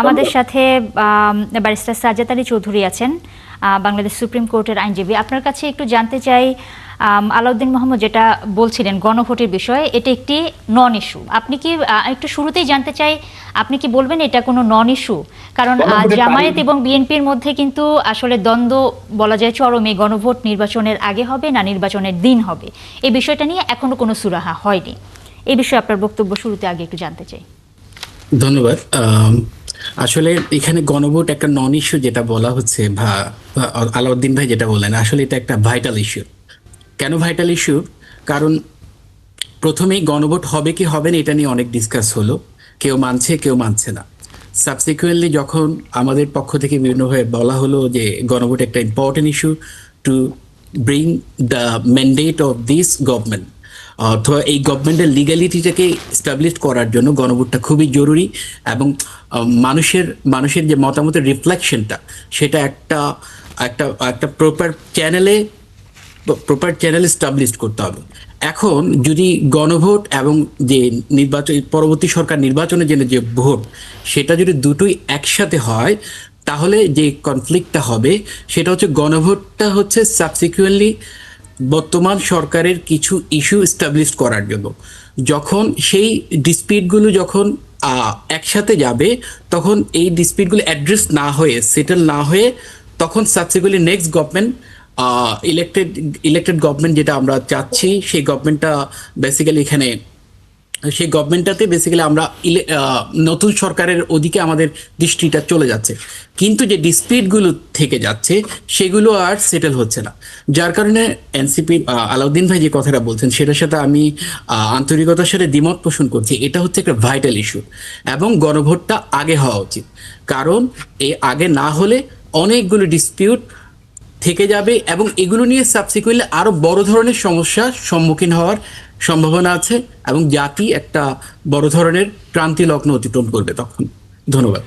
আমাদের সাথে ব্যারিস্টার সাজ্জাদ আলী চৌধুরী আছেন, বাংলাদেশ সুপ্রিম কোর্টের আইনজীবী। আপনার কাছে একটু জানতে চাই, আলাউদ্দিন মোহাম্মদ যেটা বলছিলেন গণভোটের বিষয়ে, এটা একটি নন ইস্যু। আপনি কি একটু শুরুতেই জানতে চাই, আপনি কি বলবেন এটা কোনো নন ইস্যু? কারণ জামায়াত এবং বিএনপির মধ্যে কিন্তু আসলে দ্বন্দ্ব বলা যায় চরমে, গণভোট নির্বাচনের আগে হবে না নির্বাচনের দিন হবে, এই বিষয়টা নিয়ে এখনো কোনো সুরাহা হয়নি। এই বিষয়ে আপনার বক্তব্য শুরুতে আগে একটু জানতে চাই। ধন্যবাদ। আসলে এখানে গণভোট একটা নন ইস্যু যেটা বলা হচ্ছে, আলাউদ্দিন ভাই যেটা বললেন, আসলে এটা একটা ভাইটাল ইস্যু। কেন ভাইটাল ইস্যু? কারণ প্রথমেই গণভোট হবে কি হবে না এটা নিয়ে অনেক ডিসকাস হলো, কেউ মানছে কেউ মানছে না। সাবসিকুয়েন্টলি যখন আমাদের পক্ষ থেকে বিভিন্নভাবে বলা হলো যে গণভোট একটা important issue to bring the mandate of this government, অথবা এই গভর্নমেন্টের লিগ্যালিটিটাকে এস্টাবলিশ করার জন্য গণভোটটা খুবই জরুরি, এবং মানুষের যে মতামতের রিফ্লেকশনটা সেটা একটা একটা একটা প্রপার চ্যানেল এস্টাবলিশ করতে হবে। এখন যদি গণভোট এবং যে নির্বাচন পরবর্তী সরকার নির্বাচনের জন্য যে ভোট, সেটা যদি দুটোই একসাথে হয়, তাহলে যে কনফ্লিক্টটা হবে সেটা হচ্ছে গণভোটটা হচ্ছে সাবসিকুয়েন্টলি বর্তমান সরকারের কিছু ইস্যু এস্টাবলিশ করার জন্য। যখন সেই ডিসপিউটগুলো যখন একসাথে যাবে, তখন এই ডিসপিউটগুলো অ্যাড্রেস না হয়ে, সেটেল না হয়ে, তখন subsequently next government, elected government যেটা আমরা চাচ্ছি, সেই গভর্নমেন্টটা বেসিক্যালি এখানে সেই গভর্নমেন্টটাতে বেসিক্যালি আমরা নতুন সরকারের ওদিকে আমাদের দৃষ্টিটা চলে যাচ্ছে। কিন্তু যে ডিসপিউটগুলো থেকে যাচ্ছে সেগুলো আর সেটেল হচ্ছে না, যার কারণে এনসিপি আলাউদ্দিন ভাই যে কথাটা বলছেন সেটার সাথে আমি আন্তরিকতার সাথে দ্বিমত পোষণ করছি। এটা হচ্ছে একটা ভাইটাল ইস্যু, এবং গণভোটটা আগে হওয়া উচিত। কারণ এই আগে না হলে অনেকগুলো ডিসপিউট থেকে যাবে, এবং এগুলো নিয়ে সাবসিকুয়েন্টলি আরো বড় ধরনের সমস্যার সম্মুখীন হওয়ার সম্ভাবনা আছে, এবং জাতি একটা বড় ধরনের ক্রান্তি লগ্ন অতিক্রম করবে তখন। ধন্যবাদ।